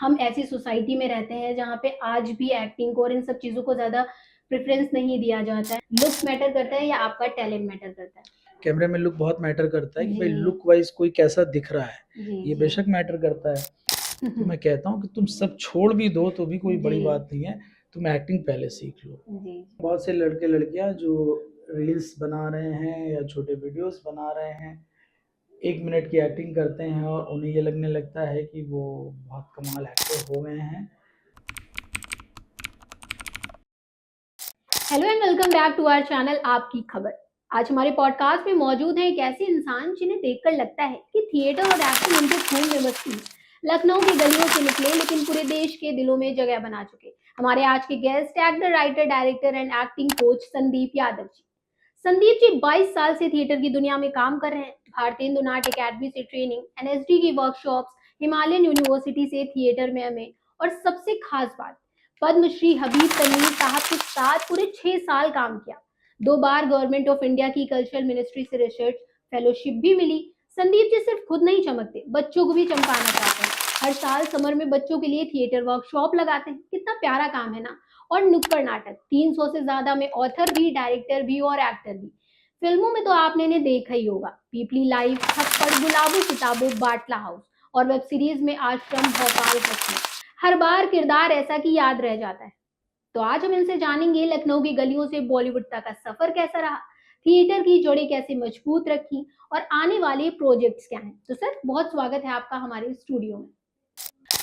हम ऐसी सोसाइटी में रहते हैं जहाँ पे आज भी एक्टिंग को और इन सब चीज़ों को ज़्यादा प्रेफ़रेंस नहीं दिया जाता है। लुक मैटर करता है या आपका टैलेंट मैटर करता है? कैमरे में लुक बहुत मैटर करता है कि भाई जी। लुक वाइज़ कोई कैसा दिख रहा है, जी, ये जी। बेशक मैटर करता है। तो मैं कहता हूँ कि तुम सब छोड़ भी दो तो भी कोई बड़ी जी। बात नहीं है, तुम एक्टिंग पहले सीख लो। जी। बहुत से लड़के-लड़कियाँ जो रील्स बना रहे हैं या छोटे वीडियोज़ बना रहे हैं, 1 मिनट की एक्टिंग करते हैं और उन्हें ये लगने लगता है कि वो बहुत कमाल एक्टर हो गए हैं। Hello and welcome back to our channel आपकी खबर। आज हमारे पॉडकास्ट में मौजूद है एक ऐसे इंसान जिन्हें देखकर लगता है कि थिएटर और एक्टिंग उनके खून में बसती है। लखनऊ की गलियों से निकले लेकिन पूरे देश के दिलों में जगह बना चुके हमारे आज के guest actor, writer, director and acting coach Sandeep Yadav ji. Sandeep ji 22 साल से थिएटर की दुनिया में काम कर रहे हैं। भारतेंदु नाट्य अकेडमी से ट्रेनिंग, एनएसडी की वर्कशॉप्स, हिमालयन यूनिवर्सिटी से थिएटर में एमए और सबसे खास बात, पद्मश्री हबीब तनवीर साहब के साथ पूरे 6 साल काम किया। 2 बार गवर्नमेंट ऑफ इंडिया की कल्चरल मिनिस्ट्री से रिसर्च फेलोशिप भी मिली। संदीप जी सिर्फ खुद नहीं चमकते, बच्चों को भी चमकाना चाहते हैं। हर साल समर में बच्चों के लिए थिएटर वर्कशॉप लगाते हैं। कितना प्यारा काम है ना। और नुक्कड़ नाटक 300 से ज्यादा में ऑथर भी, डायरेक्टर भी और एक्टर भी। फिल्मों में तो आपने इन्हें देखा ही होगा, पीपली लाइव, थप्पड़, गुलाबो किताबो, बाटला हाउस और वेब सीरीज में आश्रम, भोपाल, हंसने। हर बार किरदार ऐसा कि याद रह जाता है। तो आज हम इनसे जानेंगे लखनऊ की गलियों से बॉलीवुड तक का सफर कैसा रहा, थिएटर की जड़ें कैसे मजबूत रखी और आने वाले प्रोजेक्ट्स क्या हैं। तो सर, बहुत स्वागत है आपका हमारे स्टूडियो में।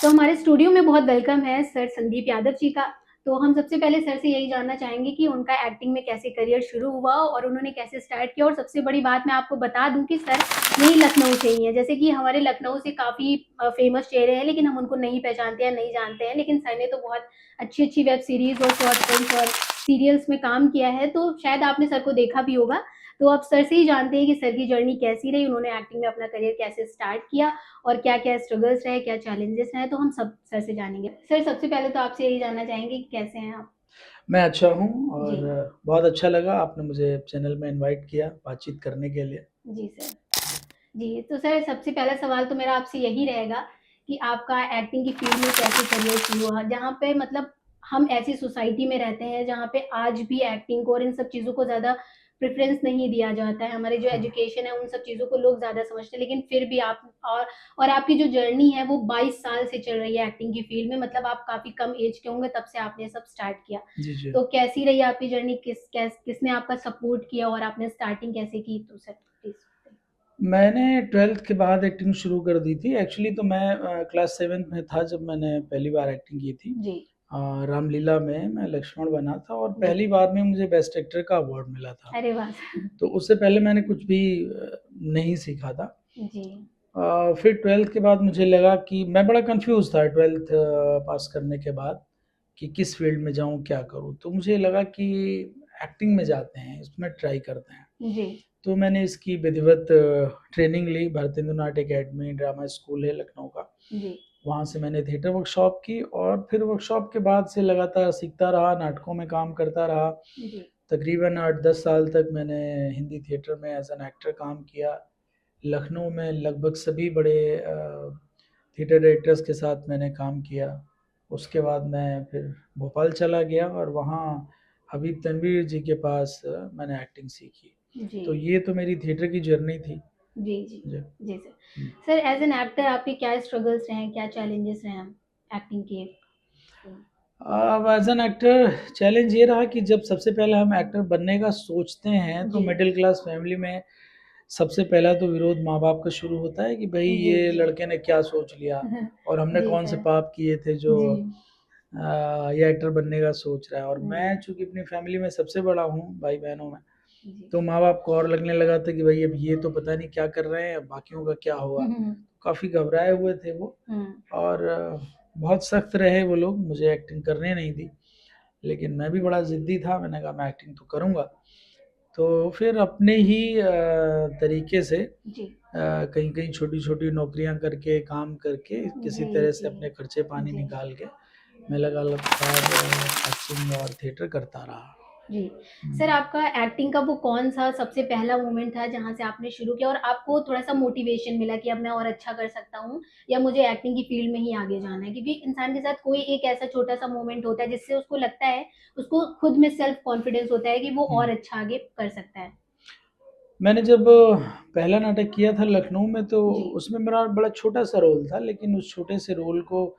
तो हमारे स्टूडियो में बहुत वेलकम है सर संदीप यादव जी का। तो हम सबसे पहले सर से यही जानना चाहेंगे कि उनका एक्टिंग में कैसे करियर शुरू हुआ और उन्होंने कैसे स्टार्ट किया। और सबसे बड़ी बात मैं आपको बता दूं कि सर यही लखनऊ से ही है। जैसे कि हमारे लखनऊ से काफ़ी फेमस चेहरे हैं लेकिन हम उनको नहीं पहचानते या नहीं जानते हैं, लेकिन सर ने तो बहुत अच्छी अच्छी वेब सीरीज और शॉर्ट फिल्म्स और सीरियल्स में काम किया है। तो शायद आपने सर को देखा भी होगा। तो आप सर से ही जानते हैं कि सर की जर्नी कैसी रही, उन्होंने एक्टिंग में अपना करियर कैसे स्टार्ट किया और क्या-क्या स्ट्रगल्स रहे, क्या चैलेंजेस रहे, तो हम सब सर से जानेंगे। सर, सबसे पहले तो आपसे यही जानना चाहेंगे कि कैसे हैं आप? मैं अच्छा हूँ और जी। बहुत अच्छा लगा आपने मुझे चैनल में इनवाइट किया बातचीत करने के लिए। जी सर। जी, तो सर सबसे पहला सवाल तो मेरा आपसे यही रहेगा कि आपका एक्टिंग की फ़ील्ड में कैसे करियर शुरू हुआ? जहाँ पे मतलब हम ऐसी सोसाइटी में रहते हैं जहाँ पे आज भी एक्टिंग को और इन सब चीज़ों को ज़्यादा प्रेफ़रेंस नहीं दिया जाता है। हमारी जो हाँ। एजुकेशन है उन सब चीज़ों को लोग ज़्यादा समझते हैं, लेकिन फिर भी आप और आपकी जो जर्नी है वो 22 साल से चल रही है एक्टिंग की फ़ील्ड में, मतलब आप काफ़ी कम एज के होंगे तब से आपने ये सब स्टार्ट किया। जी, जी। तो कैसी रही आपकी जर्नी? किसने आपका सपोर्ट किया और आपने स्टार्टिंग कैसे की? तो सर प्लीज़ बताइए। मैंने 12th के बाद एक्टिंग शुरू कर दी थी। एक्चुअली तो मैं क्लास 7th में था जब मैंने पहली बार एक्टिंग की थी। जी। रामलीला में मैं लक्ष्मण बना था और जी। पहली बार में मुझे बेस्ट एक्टर का अवार्ड मिला था। अरे वाह! तो उससे पहले मैंने कुछ भी नहीं सीखा था। जी। फिर 12th के बाद मुझे लगा कि मैं बड़ा कन्फ्यूज़ था 12th पास करने के बाद कि किस फ़ील्ड में जाऊँ, क्या करूँ? तो मुझे लगा कि एक्टिंग में जाते हैं, इसमें ट्राई करते हैं। जी। तो मैंने इसकी विधिवत ट्रेनिंग ली, भारतेंदु नाट्य अकेडमी ड्रामा स्कूल है लखनऊ का। जी। वहाँ से मैंने थिएटर वर्कशॉप की और फिर वर्कशॉप के बाद से लगातार सीखता रहा, नाटकों में काम करता रहा। जी। तकरीबन 8-10 साल तक मैंने हिंदी थिएटर में एज़ एन एक्टर काम किया। लखनऊ में लगभग सभी बड़े थिएटर डायरेक्टर्स के साथ मैंने काम किया। उसके बाद मैं फिर भोपाल चला गया और वहाँ हबीब तनवीर जी के पास मैंने एक्टिंग सीखी। जी। तो ये तो मेरी थिएटर की जर्नी थी। जी, जी। जी। जी सर। हुँ। सर एज़ एन एक्टर आपके क्या स्ट्रगल्स रहे हैं, क्या चैलेंजेस रहे हैं एक्टिंग के? अब एज़ एन एक्टर चैलेंज ये रहा कि जब सबसे पहले हम एक्टर बनने का सोचते हैं, तो जी। मिडल क्लास फैमिली में सबसे पहला तो विरोध माँ-बाप का शुरू होता है कि भई जी, ये जी। लड़के ने क्या सोच लिया और हमने जी कौन से सर। पाप किए थे जो जी। ये एक्टर बनने का सोच रहा है। और जी। मैं चूँकि अपनी फैमिली में सबसे बड़ा हूँ भाई-बहनों में, जी। तो माँ-बाप को और लगने लगा था कि भई अब ये तो पता नहीं क्या कर रहे हैं, बाकियों का क्या होगा? हुँ, हुँ। काफ़ी घबराए हुए थे वो हुँ। और बहुत सख्त रहे वो लोग, मुझे एक्टिंग करने नहीं दी। लेकिन मैं भी बड़ा ज़िद्दी था, मैंने कहा मैं एक्टिंग तो करूँगा। तो फिर अपने ही तरीके से जी। कहीं-कहीं छोटी-छोटी नौकरियाँ करके, काम करके, किसी जी, तरह से जी। अपने खर्चे पानी जी। निकाल के मैं लगातार एक्टिंग और थिएटर करता रहा। जी। हुँ। सर आपका एक्टिंग का वो कौन-सा सबसे पहला मोमेंट था जहाँ से आपने शुरू किया और आपको थोड़ा-सा मोटिवेशन मिला कि अब मैं और अच्छा कर सकता हूँ या मुझे एक्टिंग की फ़ील्ड में ही आगे जाना है? क्योंकि इंसान के साथ कोई एक ऐसा छोटा-सा मोमेंट होता है जिससे उसको लगता है, उसको खुद में सेल्फ कॉन्फिडेंस होता है कि वो हुँ। और अच्छा आगे कर सकता है। मैंने जब पहला नाटक किया था लखनऊ में, तो जी। उसमें मेरा बड़ा छोटा-सा रोल था, लेकिन उस छोटे से रोल को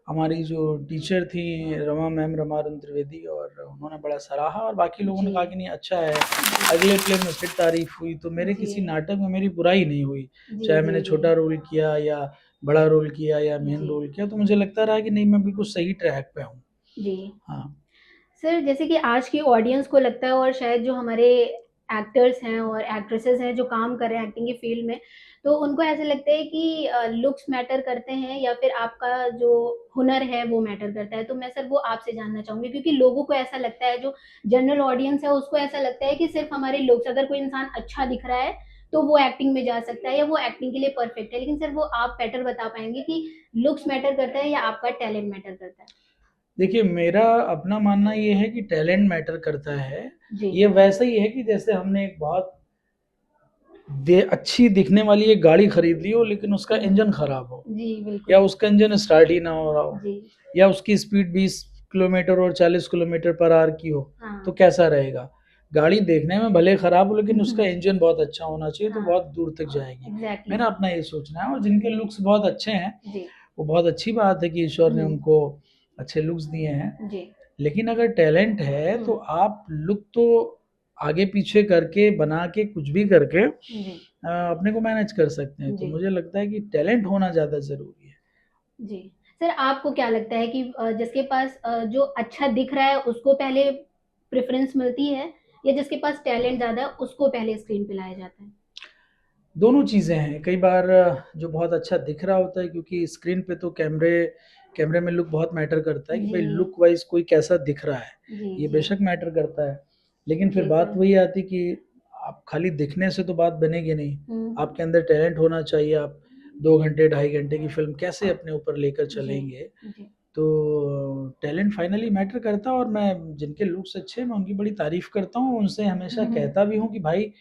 हमारी जो टीचर थी रमा मैम, रमा अरुण त्रिवेदी, और उन्होंने बड़ा सराहा और बाकी लोगों ने जी। कहा कि नहीं अच्छा है। जी। अगले प्ले में फिर तारीफ़ हुई, तो मेरे जी। किसी नाटक में मेरी बुराई नहीं हुई। जी, चाहे जी, मैंने जी। छोटा रोल किया या बड़ा रोल किया या मेन जी। रोल किया, तो मुझे लगता रहा कि नहीं, मैं बिल्कुल सही ट्रैक पे हूँ। जी। हाँ। सर जैसे कि आज की ऑडियंस को लगता है और शायद जो हमारे एक्टर्स हैं और एक्ट्रेसेस हैं जो काम कर रहे हैं एक्टिंग की फील्ड में, तो उनको ऐसा लगता है कि लुक्स मैटर करते हैं या फिर आपका जो हुनर है वो मैटर करता है। तो मैं सर वो आपसे जानना चाहूँगी क्योंकि लोगों को ऐसा लगता है जो जनरल ऑडियंस है उसको ऐसा लगता है कि सिर्फ़ हमारे लुक्स अगर कोई इंसान अच्छा दिख रहा है, तो वो एक्टिंग में जा सकता है या वो एक्टिंग के लिए परफेक्ट है। लेकिन सर वो आप बेटर बता पाएँगे कि लुक्स मैटर करता है या आपका टैलेंट मैटर करता है? देखिए, मेरा अपना मानना ये है कि टैलेंट मैटर करता है। जी। ये वैसा ही है कि जैसे हमने एक बहुत अच्छी दिखने वाली एक गाड़ी खरीद ली हो, लेकिन उसका हुँ। इंजन खराब हो, जी, या बिल्कुल। उसका इंजन स्टार्ट ही ना हो रहा हो, जी। या उसकी स्पीड 20 किलोमीटर और 40 किलोमीटर पर आवर की हो, तो हाँ। कैसा रहेगा? गाड़ी देखने में भले खराब हो, लेकिन उसका इंजन बहुत अच्छा होना चाहिए, तो हाँ, बहुत दूर तक जाएगी। एग्ज़ैक्टली। मेरा अपना ये सोचना है, और जिनके लुक्स बहुत अच्छे हैं, जी। वो बहुत अच्छी बात है कि ईश्वर ने हुँ। उनको अच्छे लुक्स दिए हैं। जी। लेकिन अगर टैलेंट है, हुँ। तो आप लुक तो आगे पीछे करके, बना के, कुछ भी करके जी। अपने को मैनेज कर सकते हैं। तो जी। मुझे लगता है कि टैलेंट होना ज़्यादा ज़रूरी है। जी। सर आपको क्या लगता है कि जिसके पास जो अच्छा दिख रहा है उसको पहले प्रेफ़रेंस मिलती है या जिसके पास टैलेंट ज़्यादा है उसको पहले स्क्रीन पे लाया जाता है? दोनों चीज़ें हैं। कई बार जो बहुत अच्छा दिख रहा होता है, क्योंकि स्क्रीन पे तो कैमरे में लुक बहुत मैटर करता है कि जी। भाई लुक वाइज़ कोई कैसा दिख रहा है। जी, ये जी। बेशक मैटर करता है। लेकिन फिर जी, बात सर। वही आती कि आप खाली दिखने से तो बात बनेगी नहीं। हुँ। आपके अंदर टैलेंट होना चाहिए। आप 2 घंटे, ढाई घंटे की फ़िल्म कैसे अपने ऊपर लेकर जी। चलेंगे। जी। तो टैलेंट फाइनली मैटर करता है, और मैं जिनके लुक्स अच्छे हैं, मैं उनकी बड़ी तारीफ़ करता हूँ। उनसे हमेशा हुँ, हुँ। कहता भी हूँ कि भाई,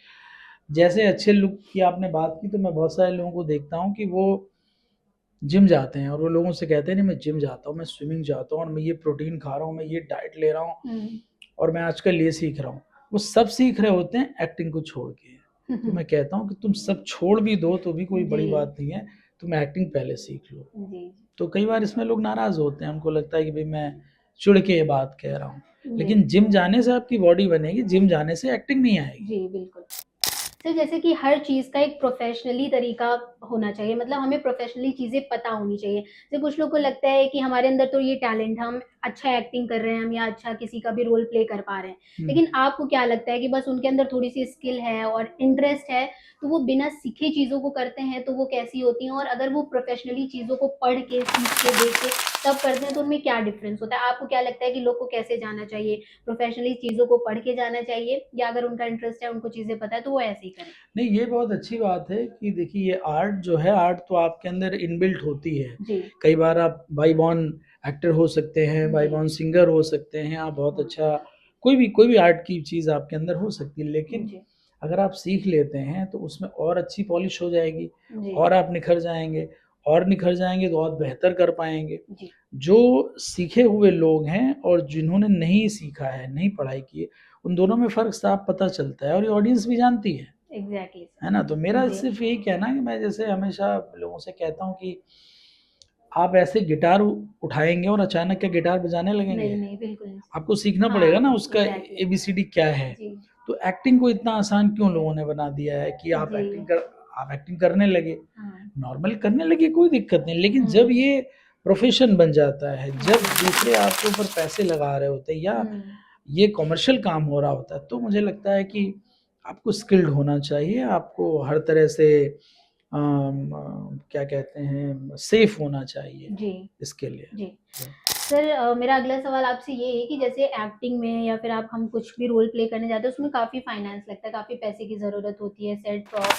जैसे अच्छे लुक की आपने बात की, तो मैं बहुत सारे लोगों को देखता हूँ कि वो जिम जाते हैं और वो लोगों से कहते हैं नहीं मैं जिम जाता हूँ, मैं स्विमिंग जाता हूँ और मैं ये प्रोटीन खा रहा हूँ, मैं ये डाइट ले रहा हूँ हुँ। और मैं आजकल ये सीख रहा हूँ। वो सब सीख रहे होते हैं एक्टिंग को छोड़ के। तो मैं कहता हूँ कि तुम सब छोड़ भी दो तो भी कोई जी। बड़ी बात नहीं है, तुम एक्टिंग पहले सीख लो। जी। तो कई बार इसमें लोग नाराज़ होते हैं, उनको लगता है कि भई मैं चिढ़ के ये बात कह रहा हूँ। जी। लेकिन जिम जाने से आपकी बॉडी बनेगी, जिम जाने से एक्टिंग नहीं आएगी। जी, बिल्कुल। सर जैसे कि हर चीज़ का एक प्रोफ़ेशनली तरीका होना चाहिए मतलब हमें प्रोफ़ेशनली चीज़ें पता होनी चाहिए। जैसे कुछ लोग को लगता है कि हमारे अंदर तो ये टैलेंट है, हम अच्छा एक्टिंग कर रहे हैं हम या अच्छा किसी का भी रोल प्ले कर पा रहे हैं। हुँ। लेकिन आपको क्या लगता है कि बस उनके अंदर थोड़ी-सी स्किल है और इंटरेस्ट है, तो वो बिना सीखे चीज़ों को करते हैं, तो वो कैसी होती हैं? और अगर वो प्रोफ़ेशनली चीज़ों को पढ़ के, सीख के, देख के तब करते हैं, तो उनमें क्या डिफ़रेंस होता है? आपको क्या लगता है कि लोग को कैसे जाना चाहिए? प्रोफ़ेशनली चीज़ों को पढ़ के जाना चाहिए या अगर उनका इंटरेस्ट है, उनको चीज़ें पता है, तो वो ऐसे ही करें? नहीं, ये बहुत अच्छी बात है कि देखिए ये आर्ट जो है, आर्ट तो आपके अंदर इनबिल्ट होती है। जी। कई बार आप बाय बॉर्न एक्टर हो सकते हैं, बाय जी। बॉर्न सिंगर हो सकते हैं, आप बहुत अच्छा कोई भी आर्ट की चीज़ आपके अंदर हो सकती है। लेकिन जी। अगर आप सीख लेते हैं, तो उसमें और अच्छी पॉलिश हो जाएगी, जी। और आप निखर जाएँगे तो और बेहतर कर पाएँगे। जी। जो सीखे हुए लोग हैं और जिन्होंने नहीं सीखा है, नहीं पढ़ाई की है, उन दोनों में फ़र्क साफ पता चलता है और ये ऑडियंस भी जानती एग्ज़ैक्टली है ना? तो सर। मेरा जी। सिर्फ़ यही कहना है कि मैं जैसे हमेशा लोगों से कहता हूँ कि आप ऐसे गिटार उठाएँगे और अचानक क्या गिटार बजाने लगेंगे? नहीं, नहीं, बिल्कुल नहीं। आपको सीखना पड़ेगा हाँ, ना उसका एग्ज़ैक्टली। एबीसीडी क्या है? जी। तो एक्टिंग को इतना आसान क्यों लोगों ने बना दिया है कि जी। आप एक्टिंग करने लगे, हाँ। नॉर्मल करने लगे कोई दिक्कत नहीं, लेकिन जब हुँ। ये प्रोफ़ेशन बन जाता है, जब जी। दूसरे आपके ऊपर पैसे लगा रहे होते हैं या हुँ। ये कमर्शियल काम हो रहा होता है, तो मुझे लगता है कि आपको स्किल्ड होना चाहिए, आपको हर तरह से क्या कहते हैं, सेफ होना चाहिए जी। इसके लिए। जी। जी। सर मेरा अगला सवाल आपसे ये है कि जैसे एक्टिंग में या फिर आप हम कुछ भी रोल प्ले करने जाते हैं उसमें काफ़ी फाइनेंस लगता है, काफ़ी पैसे की ज़रूरत होती है, सेट प्रॉप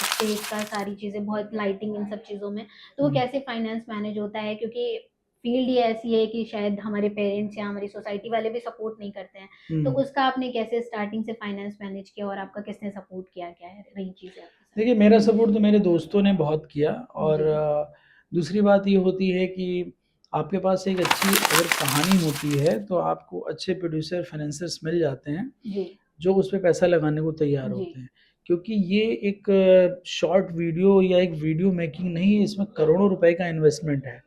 स्टेज का सारी चीज़ें बहुत लाइटिंग इन सब चीज़ों में। तो वो हुँ। कैसे फाइनेंस मैनेज होता है? क्योंकि फील्ड ही ऐसी है कि शायद हमारे पेरेंट्स या हमारी सोसाइटी वाले भी सपोर्ट नहीं करते हैं, तो उसका आपने कैसे स्टार्टिंग से फाइनेंस मैनेज किया और आपका किसने सपोर्ट किया, क्या है रही चीज़ें आपके साथ? देखिए, मेरा सपोर्ट तो मेरे दोस्तों ने बहुत किया और जी। दूसरी बात ये होती है कि आपके पास एक अच्छी अगर कहानी होती है, तो आपको अच्छे प्रोड्यूसर, फाइनेंसर्स मिल जाते हैं, जी। जो उस पे पैसा लगाने को तैयार जी। होते हैं। क्योंकि ये एक शॉर्ट वीडियो या एक वीडियो मेकिंग नहीं है, इसमें करोड़ों रुपए का इन्वेस्टमेंट है।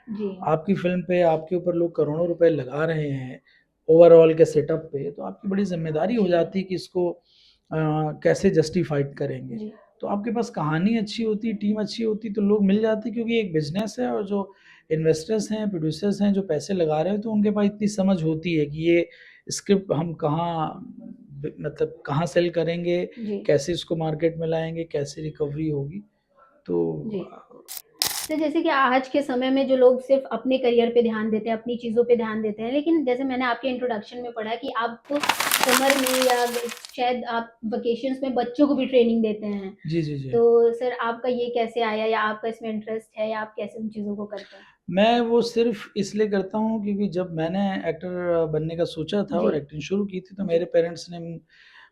जी। आपकी फ़िल्म पे आपके ऊपर लोग करोड़ों रुपए लगा रहे हैं, ओवरऑल के सेटअप पे, तो आपकी बड़ी ज़िम्मेदारी हो जी। जाती है कि इसको कैसे जस्टिफाइड करेंगे। जी। तो आपके पास कहानी अच्छी होती, टीम अच्छी होती, तो लोग मिल जाते, क्योंकि एक बिज़नेस है और जो इन्वेस्टर्स हैं, प्रोड्यूसर्स हैं, जो पैसे लगा रहे हैं, तो उनके पास इतनी समझ होती है कि ये स्क्रिप्ट हम कहाँ मतलब कहाँ सेल करेंगे, जी। कैसे इसको मार्केट में लाएँगे, कैसे रिकवरी होगी। तो जी। तो जैसे कि आज के समय में जो लोग सिर्फ अपने करियर पे ध्यान देते हैं, अपनी चीज़ों पे ध्यान देते हैं, लेकिन जैसे मैंने आपके इंट्रोडक्शन में पढ़ा कि आप समर में या शायद आप वेकेशंस में बच्चों को भी ट्रेनिंग देते हैं। जी, जी, जी। तो सर आपका ये कैसे आया या आपका इसमें इंटरेस्ट है या आप कैसे उन चीज़ों को करते हैं? मैं वो सिर्फ़ इसलिए करता हूँ क्योंकि जब मैंने एक्टर बनने का सोचा था जी। और एक्टिंग शुरू की थी, तो जी। मेरे पेरेंट्स ने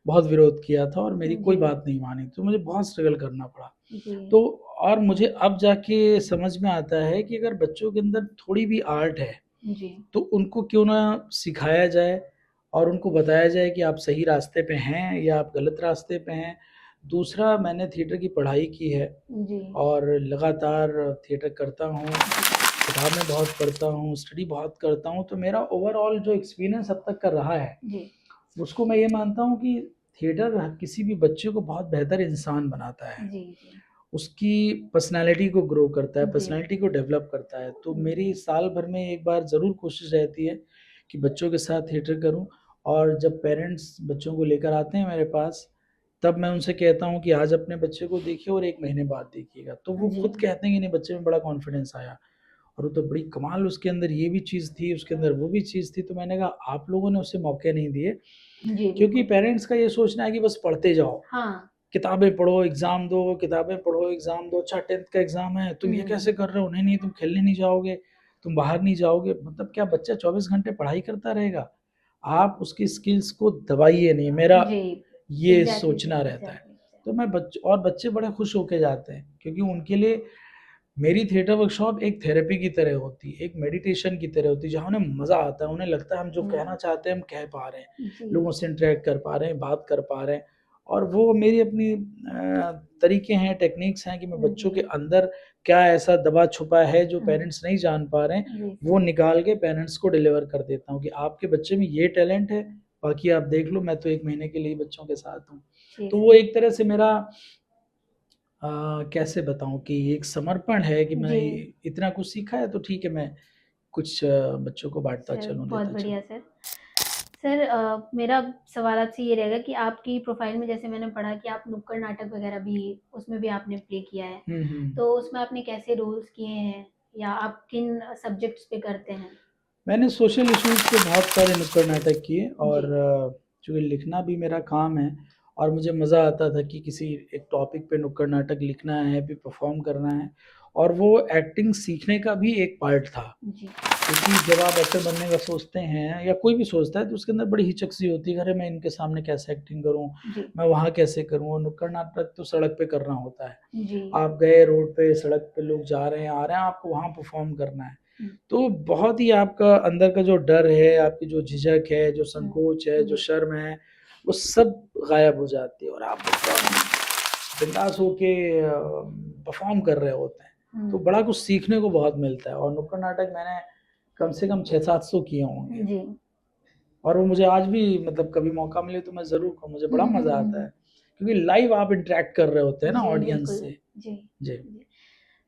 बहुत विरोध किया था और मेरी कोई जी। बात नहीं मानी, तो मुझे बहुत स्ट्रगल करना पड़ा। जी। तो और मुझे अब जाके समझ में आता है कि अगर बच्चों के अंदर थोड़ी भी आर्ट है, जी। तो उनको क्यों ना सिखाया जाए और उनको बताया जाए कि आप सही रास्ते पे हैं या आप गलत रास्ते पे हैं। दूसरा, मैंने थिएटर की पढ़ाई की है जी। और लगातार थिएटर करता हूँ, किताबें बहुत पढ़ता हूँ, स्टडी बहुत करता हूँ, तो मेरा ओवरऑल जो एक्सपीरियंस अब तक का रहा है, जी। उसको मैं ये मानता हूँ कि थिएटर किसी भी बच्चे को बहुत बेहतर इंसान बनाता है। जी। जी। उसकी पर्सनैलिटी को ग्रो करता है, जी। पर्सनैलिटी को डेवलप करता है। तो मेरी साल भर में एक बार ज़रूर कोशिश रहती है कि बच्चों के साथ थिएटर करूँ और जब पेरेंट्स बच्चों को लेकर आते हैं मेरे पास, तब मैं उनसे कहता हूँ कि आज अपने बच्चे को देखिए और 1 महीने बाद देखिएगा। तो वो जी। खुद कहते हैं कि नहीं, बच्चे में बड़ा कॉन्फिडेंस आया और वो तो बड़ी कमाल, उसके अंदर ये भी चीज़ थी, उसके अंदर वो भी चीज़ थी। तो मैंने कहा आप लोगों ने उसे मौके नहीं दिए, जी, क्योंकि बिल्कुल। पेरेंट्स का ये सोचना है कि बस पढ़ते जाओ। हाँ। किताबें पढ़ो, एग्ज़ाम दो, किताबें पढ़ो, एग्ज़ाम दो। अच्छा 10th का एग्ज़ाम है, तुम ये हुँ। कैसे कर रहे हो? नहीं, नहीं, तुम खेलने नहीं जाओगे, तुम बाहर नहीं जाओगे। मतलब क्या बच्चा 24 घंटे पढ़ाई करता रहेगा? आप उसकी स्किल्स को दबाइए नहीं, मेरा जी। ये एग्ज़ैक्टली सर, सोचना रहता है। एग्ज़ैक्टली, तो एग्ज़ैक्टली। मैं बच्चे बड़े खुश होके जाते हैं, क्योंकि उनके लिए मेरी थिएटर वर्कशॉप एक थेरेपी की तरह होती है, एक मेडिटेशन की तरह होती है, जहाँ उन्हें मज़ा आता है, उन्हें लगता है हम जो कहना हुँ। चाहते हैं हम कह पा रहे हैं, जी। लोगों से इंटरैक्ट कर पा रहे हैं, बात कर पा रहे हैं। और वो मेरी अपनी तरीके हैं, टेक्निक्स हैं कि मैं बच्चों जी। के अंदर क्या ऐसा दबा छुपा है जो हुँ। पेरेंट्स नहीं जान पा रहे हैं, जी वो सर। निकाल के पेरेंट्स को डिलीवर कर देता हूँ कि आपके बच्चे में ये टैलेंट है, बाकी आप देख लो, मैं तो 1 महीने के लिए बच्चों के साथ हूँ। जी तो वो सर। एक तरह से मेरा कैसे बताऊँ कि एक समर्पण है कि मैं जी। इतना कुछ सीखा है, तो ठीक है, मैं कुछ बच्चों को बाँटता सर चलूँ, बहुत देता बढ़िया चलूँ। सर। सर मेरा सवाल आपसे ये रहेगा कि आपकी प्रोफ़ाइल में जैसे मैंने पढ़ा कि आप नुक्कड़ नाटक वग़ैरह भी उसमें भी आपने प्ले किया है। हुँ, हुँ। तो उसमें आपने कैसे रोल्स किए हैं या आप किन सब्जेक्ट्स पे करते हैं? मैंने सोशल इश्यूज़ पे बहुत सारे नुक्कड़ नाटक किए और जी। चूँकि लिखना भी मेरा काम है और मुझे मज़ा आता था कि किसी एक टॉपिक पे नुक्कड़ नाटक लिखना है, फिर परफ़ॉर्म करना है, और वो एक्टिंग सीखने का भी एक पार्ट था। जी। क्योंकि जब आप एक्टर बनने का सोचते हैं या कोई भी सोचता है, तो उसके अंदर बड़ी हिचक-सी होती है, अरे मैं इनके सामने कैसे एक्टिंग करूँ? जी। मैं वहाँ कैसे करूँ? और नुक्कड़ नाटक तो सड़क पे करना होता है। जी। आप गए रोड पे, सड़क पे लोग जा रहे हैं, आ रहे हैं, आपको वहाँ परफ़ॉर्म करना है। हुँ। तो बहुत ही आपका अंदर का जो डर है, आपकी जो झिझक है, जो हुँ। संकोच है, जो जी। शर्म है, वो सब गायब हो जाती है और आप एकदम बिंदास होके परफ़ॉर्म कर रहे होते हैं। तो हुँ। बड़ा कुछ सीखने को बहुत मिलता है और नुक्कड़ नाटक मैंने कम से कम 600-700 किए होंगे जी। और वो मुझे आज भी, मतलब कभी मौका मिले तो मैं ज़रूर कहूँ, मुझे बड़ा मज़ा आता है। क्योंकि लाइव आप इंटरैक्ट कर रहे होते हैं ना जी, ऑडियंस बिल्कुल। से। जी। जी। जी।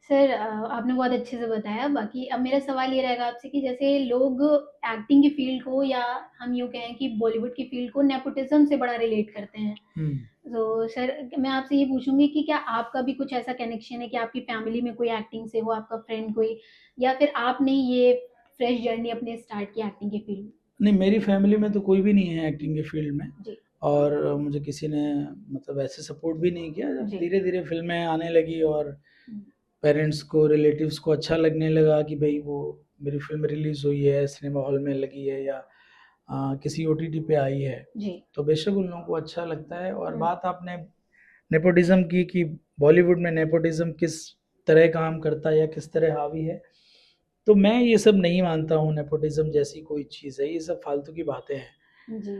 सर आपने बहुत अच्छे से बताया। बाकी अब मेरा सवाल ये रहेगा आपसे कि जैसे लोग एक्टिंग की फ़ील्ड को या हम यूँ कहें कि बॉलीवुड की फ़ील्ड को नेपोटिज़्म से बड़ा रिलेट करते हैं। हुँ। तो सर मैं आपसे ये पूछूँगी कि क्या आपका भी कुछ ऐसा कनेक्शन है कि आपकी फ़ैमिली में कोई एक्टिंग से हो, आपका फ्रेंड कोई, या फिर आपने ये फ्रेश जर्नी अपने स्टार्ट की एक्टिंग की फ़ील्ड में? नहीं, मेरी फ़ैमिली में तो कोई भी नहीं है एक्टिंग के फ़ील्ड में जी। और मुझे किसी ने मतलब ऐसे सपोर्ट भी नहीं किया। जब जी। धीरे-धीरे फ़िल्में आने लगी और हुँ। पेरेंट्स को, रिलेटिव्स को अच्छा लगने लगा कि भई वो मेरी फ़िल्म रिलीज़ हुई है, सिनेमा हॉल में लगी है या किसी ओटीटी पे आई है, जी। तो बेशक उन लोगों को अच्छा लगता है। और हुँ। बात आपने नेपोटिज़्म की कि बॉलीवुड में नेपोटिज़्म किस तरह काम करता है या किस तरह हावी है, तो मैं ये सब नहीं मानता हूँ नेपोटिज़्म जैसी कोई चीज़ है, ये सब फालतू की बातें हैं। जी।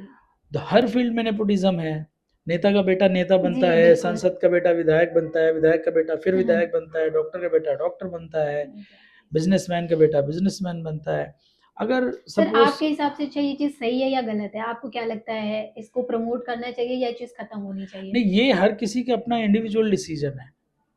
हर फील्ड में नेपोटिज़्म है। नेता का बेटा नेता बनता जी, है, बिल्कुल। सांसद का बेटा विधायक बनता है, विधायक का बेटा फिर हुँ, विधायक बनता है, डॉक्टर का बेटा डॉक्टर बनता है, एग्ज़ैक्टली। बिज़नेसमैन का बेटा बिज़नेसमैन बनता है। अगर सर, सपोज़ आपके हिसाब से अच्छा ये चीज़ सही है या गलत है? आपको क्या लगता है, इसको प्रमोट करना चाहिए या ये चीज़ खत्म होनी चाहिए? नहीं, ये हर किसी का अपना इंडिविजुअल डिसीज़न है।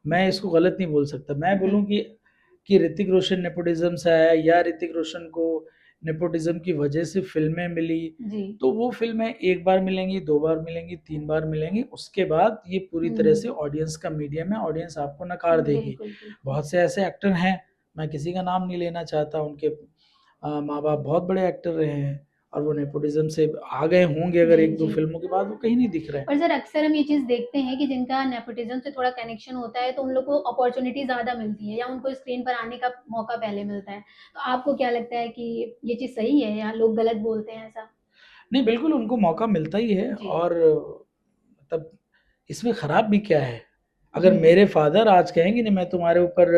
मैं जी। इसको गलत नहीं बोल सकता। मैं हुँ, बोलूँ कि ऋतिक रोशन नेपोटिज़्म से आया या ऋतिक रोशन को नेपोटिज़्म की वजह से फ़िल्में मिली, जी। तो वो फ़िल्में 1 बार मिलेंगी, 2 बार मिलेंगी, 3 बार मिलेंगी, उसके बाद ये पूरी तरह हुँ, से ऑडियंस का मीडियम है, ऑडियंस आपको नकार देगी। बिल्कुल, बिल्कुल। बहुत से ऐसे एक्टर हैं, मैं किसी का नाम नहीं लेना चाहता, उनके माँ-बाप बहुत बड़े एक्टर रहे हैं और वो नेपोटिज़्म से आ गए होंगे अगर जी, 1-2 जी। फ़िल्मों के बाद, वो कहीं नहीं दिख रहे हैं। और सर अक्सर हम ये चीज़ देखते हैं कि जिनका नेपोटिज़्म से थोड़ा कनेक्शन होता है, तो उन लोग को अपॉर्च्युनिटी ज़्यादा मिलती है या उनको स्क्रीन पर आने का मौका पहले मिलता है। तो आपको क्या लगता है कि ये चीज़ सही है या लोग गलत बोलते हैं ऐसा? नहीं, बिल्कुल उनको मौका मिलता ही है जी। और मतलब इसमें खराब भी क्या है? अगर जी, मेरे फ़ादर आज कहेंगे नहीं मैं तुम्हारे ऊपर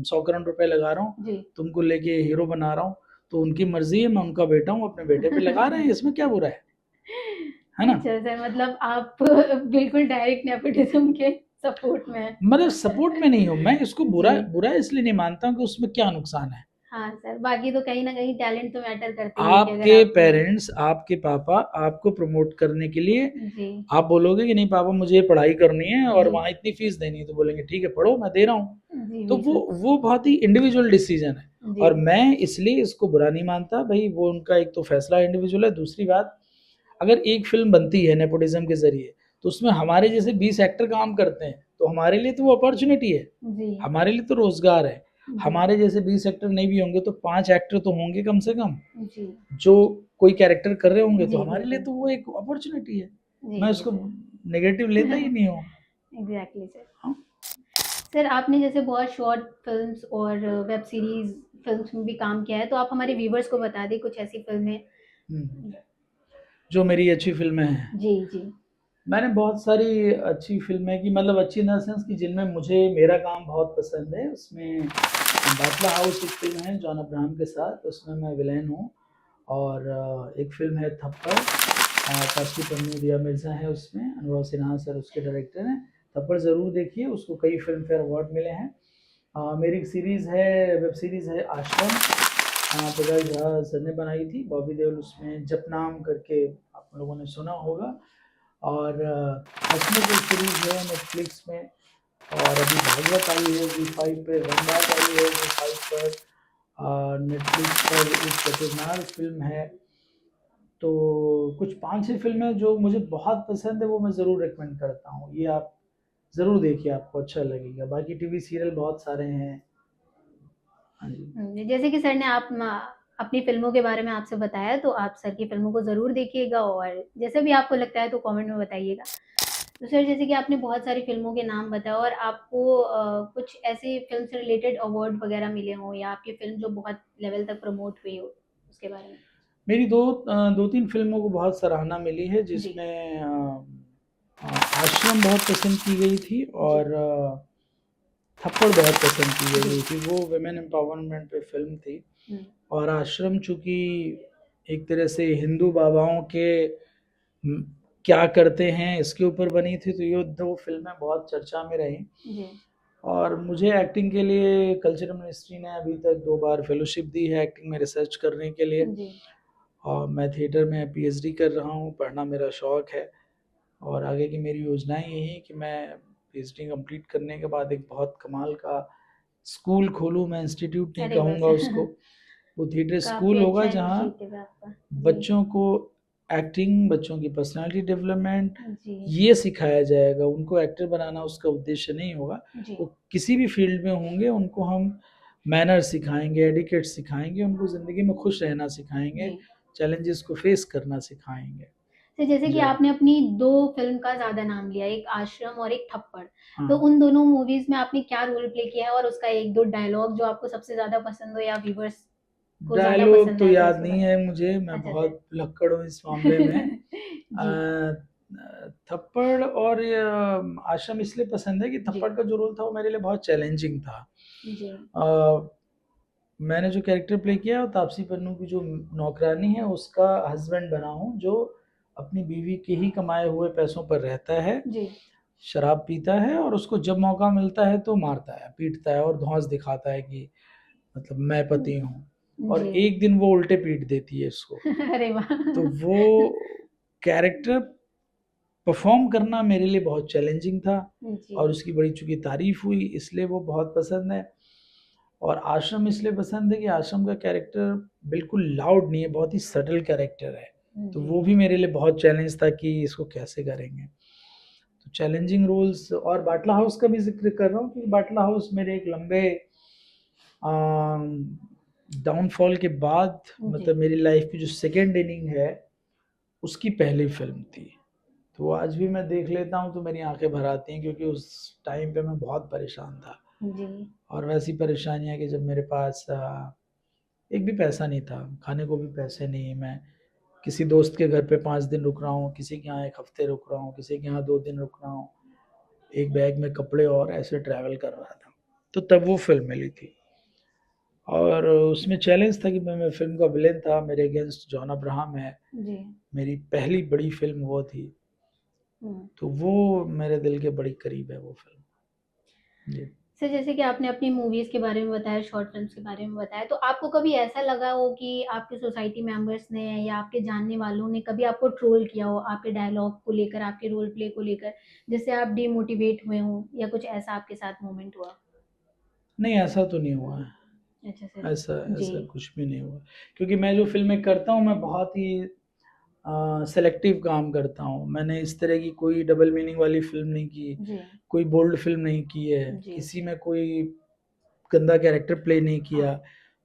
100 करोड़ रुपए लगा रहा हूँ, जी। तुमको लेके हीरो बना रहा हूँ, तो उनकी मर्ज़ी है, मैं उनका बेटा हूँ, अपने बेटे पे लगा रहे हैं, इसमें क्या बुरा है ना? अच्छा सर, मतलब आप बिल्कुल डायरेक्ट नेपोटिज़्म के सपोर्ट में हैं। मतलब सपोर्ट में नहीं हूँ, मैं इसको बुरा जी। बुरा इसलिए नहीं मानता हूँ कि उसमें क्या नुकसान है? हाँ सर, बाकी तो कहीं न कहीं टैलेंट तो मैटर करते ही है कि अगर आपके आपने पेरेंट्स, आपके पापा आपको प्रमोट करने के लिए जी, आप बोलोगे कि नहीं पापा मुझे ये पढ़ाई करनी है और जी। वहाँ इतनी फ़ीस देनी है, तो बोलेंगे ठीक है पढ़ो मैं दे रहा हूँ। जी, तो बिल्कुल। वो बहुत ही इंडिविजुअल डिसीज़न है जी। और मैं इसलिए इसको बुरा नहीं मानता भई वो उनका एक तो फ़ैसला इंडिविजुअल है, दूसरी बात अगर एक फ़िल्म बनती है नेपोटिज़्म के ज़रिए, तो उसमें हमारे जैसे 20 एक्टर काम करते हैं, तो हमारे लिए तो वो अपॉर्च्युनिटी है, जी, हमारे लिए तो रोज़गार है। जी, हमारे जैसे 20 एक्टर नहीं भी होंगे तो 5 एक्टर तो होंगे कम से कम, जी। जो कोई कैरेक्टर कर रहे होंगे, तो जी, हमारे लिए बिल्कुल। तो वो एक अपॉर्च्युनिटी है। जी, मैं जी उसको सर। नेगेटिव लेता ही नहीं हूँ। Exactly sir. हाँ। सर आपने जैसे बहुत शॉर्ट फ़िल्म्स और वेब सीरीज़ फ़िल्म्स में भी काम किया है, तो आप हमारे व्यूअर्स को बता दें कुछ ऐसी फ़िल्में हुँ, जो मेरी अच्छी फ़िल्में हैं। जी, जी। मैंने बहुत सारी अच्छी फ़िल्में की मतलब अच्छी इन द सेंस कि जिनमें मुझे मेरा काम बहुत पसंद है। उसमें बाटला हाउस एक फ़िल्म है जॉन अब्राहम के साथ, उसमें मैं विलेन हूँ और एक फ़िल्म है थप्पड़ तापसी पन्नू, दिया मिर्ज़ा है उसमें, अनुभव सिन्हा सर उसके डायरेक्टर हैं। थप्पड़ ज़रूर देखिए, उसको कई फ़िल्म फेयर अवार्ड मिले हैं। मेरी एक सीरीज़ है, वेब सीरीज़ है आश्रम, प्रकाश झा सर ने बनाई थी, बॉबी देओल उसमें जपनाम करके आप लोगों ने सुना होगा और हँसमुख एक सीरीज़ है नेटफ्लिक्स में और अभी भागवत आई है ज़ी5 पे, रंगबाज आई है ज़ी5 पर नेटफ्लिक्स पर एक चतुरनार फ़िल्म है। तो कुछ 5-6 फ़िल्में जो मुझे बहुत पसंद है वो मैं ज़रूर रिकमेंड करता हूँ। ये आप ज़रूर देखिए आपको अच्छा लगेगा। बाकी टीवी सीरियल बहुत सारे हैं। हाँ जी। जैसे कि सर ने आप म अपनी फ़िल्मों के बारे में आपसे बताया, तो आप सर की फ़िल्मों को ज़रूर देखिएगा और जैसे भी आपको लगता है तो कमेंट में बताइएगा। तो सर जैसे कि आपने बहुत सारी फ़िल्मों के नाम बताए और आपको कुछ ऐसे फ़िल्म से रिलेटेड अवार्ड वग़ैरह मिले हों या आपकी फ़िल्म जो बहुत लेवल तक प्रमोट हुई हो, उसके बारे में? मेरी 2-3 फ़िल्मों को बहुत सराहना मिली है जी, जिसमें आश्रम बहुत पसंद की गई थी जी, और थप्पड़ बहुत पसंद की जी। गई थी। वो वुमेन एम्पावरमेंट पे फ़िल्म थी हुँ, और आश्रम चूँकि एक तरह से हिंदू बाबाओं के उम, क्या करते हैं इसके ऊपर बनी थी, तो ये 2 फ़िल्में बहुत चर्चा में रहीं जी, और मुझे एक्टिंग के लिए कल्चरल मिनिस्ट्री ने अभी तक 2 बार फेलोशिप दी है एक्टिंग में रिसर्च करने के लिए जी। और मैं थिएटर में पीएचडी कर रहा हूँ, पढ़ना मेरा शौक है और आगे की मेरी योजनाएँ यही हैं कि मैं पीएचडी कंप्लीट करने के बाद एक बहुत कमाल का स्कूल खोलूँ, मैं इंस्टीट्यूट नहीं अरे वाह! कहूँगा उसको, वो थिएटर काफ़ी स्कूल होगा अच्छा जहाँ इनिशिएटिव है आपका। जी, बच्चों को एक्टिंग, बच्चों की पर्सनैलिटी डेवलपमेंट जी, ये सिखाया जाएगा। उनको एक्टर बनाना उसका उद्देश्य नहीं होगा। जी, वो किसी भी फ़ील्ड में होंगे, उनको हम मैनर्स सिखाएँगे, एटिकेट्स सिखाएँगे, उनको ज़िंदगी में खुश रहना सिखाएँगे, जी। चैलेंजेस को फ़ेस करना सिखाएँगे। तो जैसे कि जी, आपने अपनी 2 फ़िल्म का ज़्यादा नाम लिया, एक आश्रम और एक थप्पड़। तो हाँ। उन दोनों मूवीज़ में आपने क्या रोल प्ले किया है और उसका 1-2 डायलॉग जो आपको सबसे ज़्यादा पसंद हो या व्यूअर्स को ज़्यादा डायलॉग पसंद तो आया था याद उसके नहीं बारे है मुझे, मैं अच्छा, अच्छा। बहुत भुलक्कड़ हूँ इस मामले में। जी, थप्पड़ और आश्रम इसलिए पसंद है कि जी, थप्पड़ का जो रोल था वो मेरे लिए बहुत चैलेंजिंग था। जी, अ, मैंने जो कैरेक्टर प्ले किया है वो तापसी पन्नू की जो नौकरानी है उसका हस्बैंड बना हूँ, जो अपनी बीवी के ही कमाए हुए पैसों पर रहता है, जी, शराब पीता है और उसको जब मौका मिलता है तो मारता है, पीटता है और धौंस दिखाता है कि मतलब मैं पति हूँ। और जी। एक दिन वो उल्टे पीट देती है उसको। अरे वाह! तो वो कैरेक्टर परफॉर्म करना मेरे लिए बहुत चैलेंजिंग था जी, और उसकी बड़ी चूंकि तारीफ हुई इसलिए वो बहुत पसंद है। और आश्रम इसलिए पसंद है कि आश्रम का कैरेक्टर बिल्कुल लाउड नहीं है, बहुत ही सटल कैरेक्टर है। तो जी, वो भी मेरे लिए बहुत चैलेंज था कि इसको कैसे करेंगे। तो चैलेंजिंग रोल्स, और बाटला हाउस का भी जिक्र कर रहा हूँ क्योंकि बाटला हाउस मेरे एक लंबे डाउनफॉल के बाद, जी, मतलब मेरी लाइफ की जो सेकेंड इनिंग है उसकी पहली फिल्म थी। तो आज भी मैं देख लेता हूँ तो मेरी आंखें भर आती हैं क्योंकि उस टाइम पे मैं बहुत परेशान था। जी, और वैसी परेशानियाँ कि जब मेरे पास एक भी पैसा नहीं था, खाने को भी पैसे नहीं, मैं किसी दोस्त के घर पे 5 दिन रुक रहा हूँ, किसी के यहाँ 1 हफ्ते रुक रहा हूँ, किसी के यहाँ 2 दिन रुक रहा हूँ, एक बैग में कपड़े और ऐसे ट्रैवल कर रहा था। तो तब वो फिल्म मिली थी और उसमें चैलेंज था कि मैं फिल्म का विलेन था, मेरे अगेंस्ट जॉन अब्राहम है। जी, मेरी पहली बड़ी फिल्म वो थी, हुँ। तो वो मेरे दिल के बड़ी करीब है वो फिल्म। जी। सर जैसे कि आपने अपनी मूवीज़ के बारे में बताया, शॉर्ट फ़िल्म्स के बारे में बताया, तो आपको कभी ऐसा लगा हो कि आपके सोसाइटी मेंबर्स ने या आपके जानने वालों ने कभी आपको ट्रोल किया हो, आपके डायलॉग को लेकर, आपके रोल प्ले को लेकर, जिससे आप डिमोटिवेट हुए हों या कुछ ऐसा आपके साथ मोमेंट हुआ? नहीं, ऐसा तो नहीं हुआ है। अच्छा सर। ऐसा जी, ऐसा कुछ भी नहीं हुआ क्योंकि मैं जो फ़िल्में करता हूँ मैं बहुत ही सेलेक्टिव काम करता हूँ। मैंने इस तरह की कोई डबल मीनिंग वाली फ़िल्म नहीं की, जी, कोई बोल्ड फ़िल्म नहीं की है, जी। किसी में कोई गंदा कैरेक्टर प्ले नहीं किया।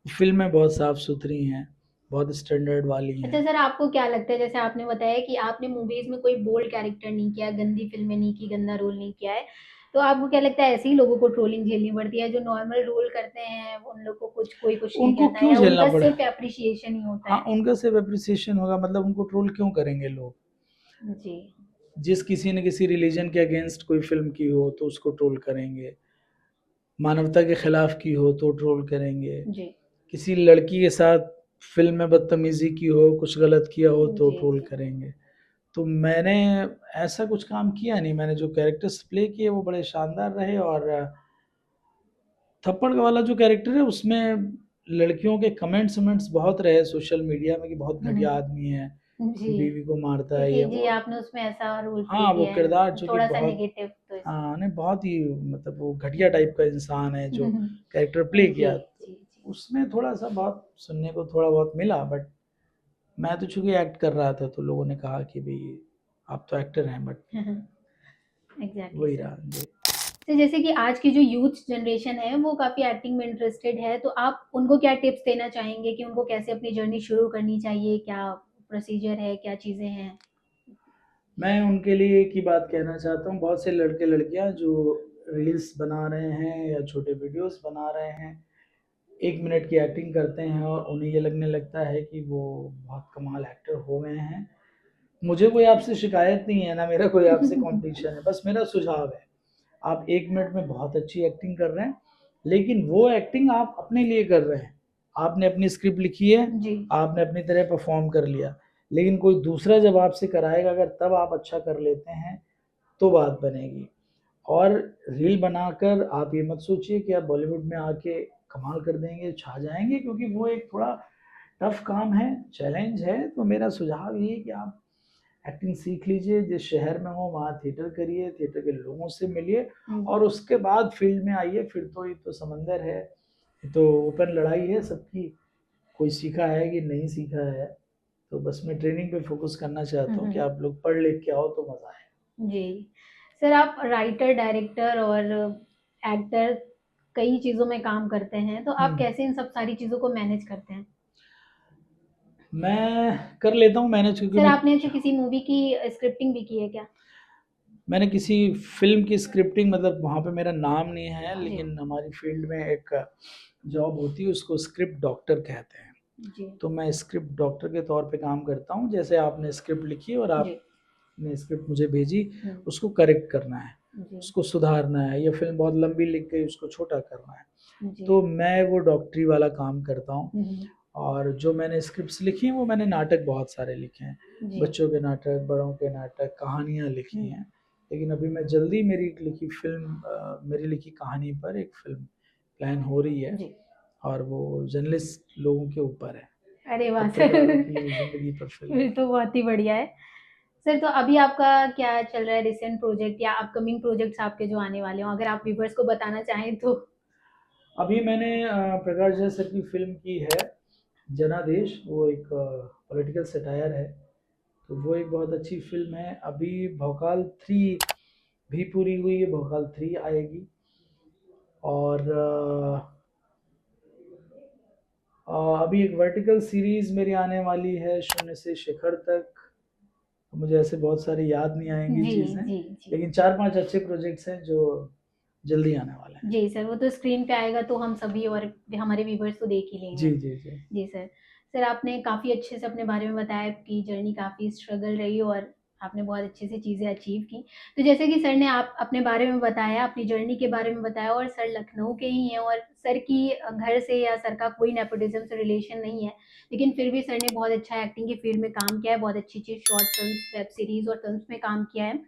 फ़िल्में बहुत साफ़-सुथरी हैं, बहुत स्टैंडर्ड वाली अच्छा हैं। सर, आपको क्या लगता है जैसे आपने बताया कि आपने मूवीज़ में कोई बोल्ड कैरेक्टर नहीं किया, गंदी फ़िल्में नहीं की, गंदा रोल नहीं किया है। तो आपको क्या लगता है ऐसे ही लोगों को ट्रोलिंग झेलनी पड़ती है, जो नॉर्मल रोल करते हैं, उन लोग को कुछ कोई कुछ नहीं उनको कहता है क्यों या झेलना उनका पड़े? सिर्फ़ एप्रिसिएशन ही होता हाँ, है? उनका सिर्फ़ एप्रिसिएशन होगा, मतलब उनको ट्रोल क्यों करेंगे लोग? जी, जिस किसी ने किसी रिलीजन के अगेंस्ट कोई फ़िल्म की हो तो उसको ट्रोल करेंगे, मानवता के खिलाफ की हो तो ट्रोल करेंगे, जी। किसी लड़की के साथ फ़िल्म में बदतमीज़ी की हो, कुछ गलत किया हो तो जी, ट्रोल जी। करेंगे। तो मैंने ऐसा कुछ काम किया नहीं, मैंने जो कैरेक्टर्स प्ले किए वो बड़े शानदार रहे। और थप्पड़ वाला जो कैरेक्टर है उसमें लड़कियों के कमेंट्स-वमेंट्स बहुत रहे सोशल मीडिया में कि बहुत हुँ, घटिया हुँ। आदमी है, जी, बीवी को मारता है क्योंकि ये जी, वो। आपने उसमें ऐसा रोल प्ले हाँ, वो किया है, किरदार चूँकि थोड़ा-सा बहुत नेगेटिव तो इसलिए। नहीं बहुत ही मतलब वो घटिया हुँ। टाइप का इंसान है जो कैरेक्टर प्ले जी, किया, जी, तो जी। उसमें थोड़ा-सा बहुत सुनने को थोड़ा बहुत मिला, बट मैं तो चूँकि एक्ट कर रहा था तो लोगों ने कहा कि भई आप तो एक्टर हैं, बट एग्ज़ैक्टली वही सर। रहा। जी। तो जैसे कि आज की जो यूथ जनरेशन है वो काफ़ी एक्टिंग में इंटरेस्टेड है, तो आप उनको क्या टिप्स देना चाहेंगे कि उनको कैसे अपनी जर्नी शुरू करनी चाहिए? क्या प्रोसीजर है, क्या चीज़ें हैं? मैं उनके लिए एक ही बात कहना चाहता हूँ, बहुत से लड़के-लड़कियाँ जो रील्स बना रहे हैं या छोटे वीडियोज़ बना रहे हैं, 1 मिनट की एक्टिंग करते हैं और उन्हें ये लगने लगता है कि वो बहुत कमाल एक्टर हो गए हैं। मुझे कोई आपसे शिकायत नहीं है, ना मेरा कोई आपसे कॉम्पिटिशन है, बस मेरा सुझाव है, आप 1 मिनट में बहुत अच्छी एक्टिंग कर रहे हैं, लेकिन वो एक्टिंग आप अपने लिए कर रहे हैं। आपने अपनी स्क्रिप्ट लिखी है, जी। आपने अपनी तरह परफ़ॉर्म कर लिया, लेकिन कोई दूसरा जब आपसे कराएगा अगर तब आप अच्छा कर लेते हैं, तो बात बनेगी। और रील बनाकर आप ये मत सोचिए कि आप बॉलीवुड में आके कमाल कर देंगे, छा जाएँगे, क्योंकि वो एक थोड़ा टफ़ काम है, चैलेंज है। तो मेरा सुझाव ये है कि आप एक्टिंग सीख लीजिए, जिस शहर में हो वहाँ थिएटर करिए, थिएटर के लोगों से मिलिए हुँ, और उसके बाद फील्ड में आइए। फिर तो ये तो समंदर है, ये तो ओपन लड़ाई है सबकी, कोई सीखा है कि नहीं सीखा है। तो बस मैं ट्रेनिंग पे फ़ोकस करना हुँ, चाहता हूँ कि हुँ। आप लोग पढ़ लिख के आओ तो मज़ा आए। जी। सर आप राइटर, डायरेक्टर और एक्टर कई चीज़ों में काम करते हैं, तो हुँ। आप कैसे इन सब सारी चीज़ों को मैनेज करते हैं? मैं कर लेता हूँ मैनेज क्योंकि सर मैं आपने अच्छा किसी मूवी की स्क्रिप्टिंग भी की है क्या? मैंने किसी फ़िल्म की स्क्रिप्टिंग, मतलब वहाँ पे मेरा नाम नहीं है, जी। लेकिन हमारी फ़ील्ड में एक जॉब होती है, उसको स्क्रिप्ट डॉक्टर कहते हैं। जी। तो मैं स्क्रिप्ट डॉक्टर के तौर पे काम करता हूँ। जैसे आपने स्क्रिप्ट लिखी और जी। आपने स्क्रिप्ट मुझे भेजी, हुँ। उसको करेक्ट करना है, जी। उसको सुधारना है, या फ़िल्म बहुत लंबी लिख गई उसको छोटा करना है। जी। तो मैं वो डॉक्टरी वाला काम करता हूँ। हुँ, हुँ। और जो मैंने स्क्रिप्ट्स लिखी हैं वो मैंने नाटक बहुत सारे लिखे हैं, जी। बच्चों के नाटक, बड़ों के नाटक, कहानियाँ लिखी हैं। लेकिन अभी मैं जल्दी मेरी लिखी कहानी पर एक फ़िल्म प्लान हो रही है, जी। और वो जर्नलिस्ट लोगों के ऊपर है, अरे वाह पत्रकारों सर! की ज़िंदगी पर फ़िल्म फिर है। तो बहुत ही बढ़िया है। सर तो अभी आपका क्या चल रहा है रिसेंट प्रोजेक्ट या अपकमिंग प्रोजेक्ट्स आपके जो आने वाले हों? अगर आप व्यूअर्स को बताना चाहें तो? अभी मैंने प्रकाश झा सर की फ़िल्म की है जनादेश, वो एक पॉलिटिकल सटायर है, तो वो एक बहुत अच्छी फ़िल्म है। अभी भौकाल 3 भी पूरी हुई है, भौकाल 3 आएगी। और अभी एक वर्टिकल सीरीज़ मेरी आने वाली है, शून्य से शिखर तक। मुझे ऐसे बहुत सारी याद नहीं आएँगी जी, चीज़ें, जी, जी। लेकिन 4-5 अच्छे प्रोजेक्ट्स हैं जो जल्दी आने वाले हैं। जी सर, वो तो स्क्रीन पे आएगा तो हम सभी और हमारे व्यूअर्स तो देख ही जी, लेंगे। जी, जी। जी सर। सर आपने काफ़ी अच्छे से अपने बारे में बताया, आपकी जर्नी काफ़ी स्ट्रगल रही और आपने बहुत अच्छे से चीज़ें अचीव की। तो जैसे कि सर ने आप अपने बारे में बताया, अपनी जर्नी के बारे में बताया और सर लखनऊ के ही हैं और सर की घर से या सर का कोई नेपोटिज़्म से रिलेशन नहीं है। लेकिन फिर भी सर ने बहुत अच्छा एक्टिंग की फ़ील्ड में काम किया है, बहुत अच्छी-अच्छी शॉर्ट फ़िल्म्स, वेब सीरीज़ और फ़िल्म्स में काम किया है।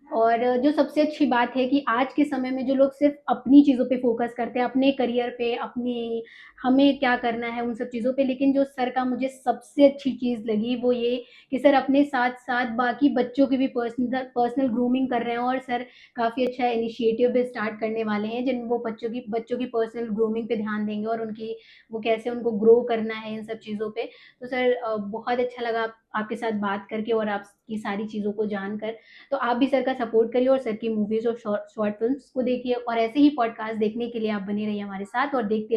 और जो सबसे अच्छी बात है कि आज के समय में जो लोग सिर्फ़ अपनी चीज़ों पे फ़ोकस करते हैं, अपने करियर पे, अपनी हमें क्या करना है उन सब चीज़ों पे, लेकिन जो सर का मुझे सबसे अच्छी चीज़ लगी वो ये कि सर अपने साथ-साथ बाकी बच्चों की भी पर्सनल ग्रूमिंग कर रहे हैं और सर काफ़ी अच्छा इनिशिएटिव भी स्टार्ट करने वाले हैं, जिन वो बच्चों की पर्सनल ग्रूमिंग पे ध्यान देंगे और उनकी वो कैसे उनको ग्रो करना है इन सब चीज़ों पे। तो सर बहुत अच्छा लगा आपके साथ बात करके और आपकी सारी चीज़ों को जानकर। तो आप भी सर का सपोर्ट करिए और सर की मूवीज़ और शॉर्ट फ़िल्म्स को देखिए और ऐसे ही पॉडकास्ट देखने के लिए आप बने रहिए हमारे साथ और देखते